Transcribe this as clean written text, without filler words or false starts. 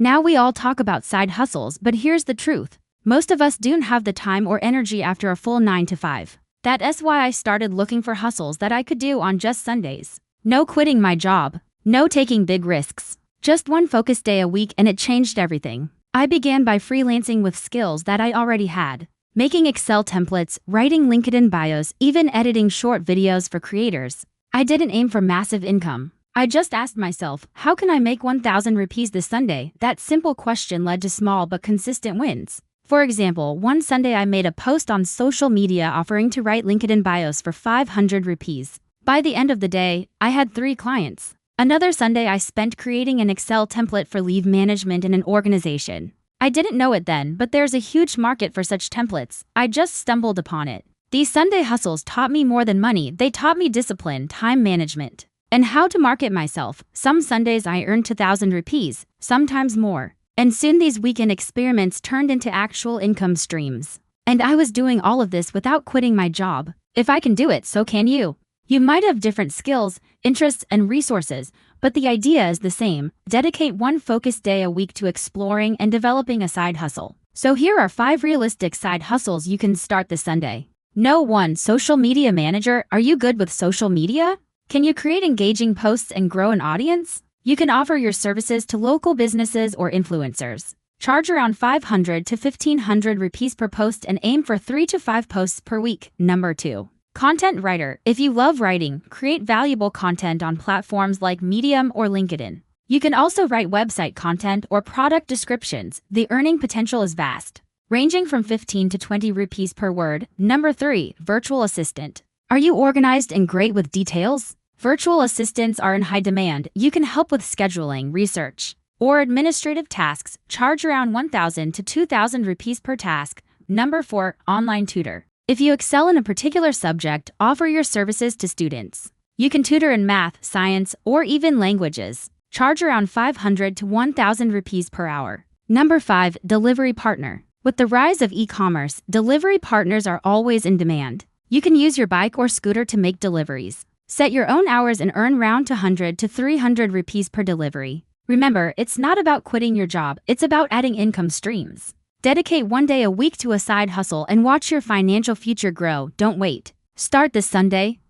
Now we all talk about side hustles, but here's the truth. Most of us don't have the time or energy after a full 9 to 5. That's why I started looking for hustles that I could do on just Sundays. No quitting my job. No taking big risks. Just one focused day a week and it changed everything. I began by freelancing with skills that I already had. Making Excel templates, writing LinkedIn bios, even editing short videos for creators. I didn't aim for massive income. I just asked myself, how can I make 1,000 rupees this Sunday? That simple question led to small but consistent wins. For example, one Sunday I made a post on social media offering to write LinkedIn bios for 500 rupees. By the end of the day, I had 3 clients. Another Sunday I spent creating an Excel template for leave management in an organization. I didn't know it then, but there's a huge market for such templates. I just stumbled upon it. These Sunday hustles taught me more than money. They taught me discipline, time management, and how to market myself. Some Sundays I earned 2,000 rupees, sometimes more. And soon these weekend experiments turned into actual income streams. And I was doing all of this without quitting my job. If I can do it, so can you. You might have different skills, interests, and resources, but the idea is the same. Dedicate one focused day a week to exploring and developing a side hustle. So here are 5 realistic side hustles you can start this Sunday. No. 1. Social media manager. Are you good with social media? Can you create engaging posts and grow an audience? You can offer your services to local businesses or influencers. Charge around 500 to 1,500 rupees per post and aim for 3 to 5 posts per week. Number 2. Content writer. If you love writing, create valuable content on platforms like Medium or LinkedIn. You can also write website content or product descriptions. The earning potential is vast, ranging from 15 to 20 rupees per word. Number 3. Virtual assistant. Are you organized and great with details? Virtual assistants are in high demand. You can help with scheduling, research, or administrative tasks. Charge around 1,000 to 2,000 rupees per task. Number 4. Online tutor. If you excel in a particular subject, offer your services to students. You can tutor in math, science, or even languages. Charge around 500 to 1,000 rupees per hour. Number 5. Delivery partner. With the rise of e-commerce, delivery partners are always in demand. You can use your bike or scooter to make deliveries. Set your own hours and earn around 200 to 300 rupees per delivery. Remember, it's not about quitting your job, it's about adding income streams. Dedicate one day a week to a side hustle and watch your financial future grow. Don't wait. Start this Sunday.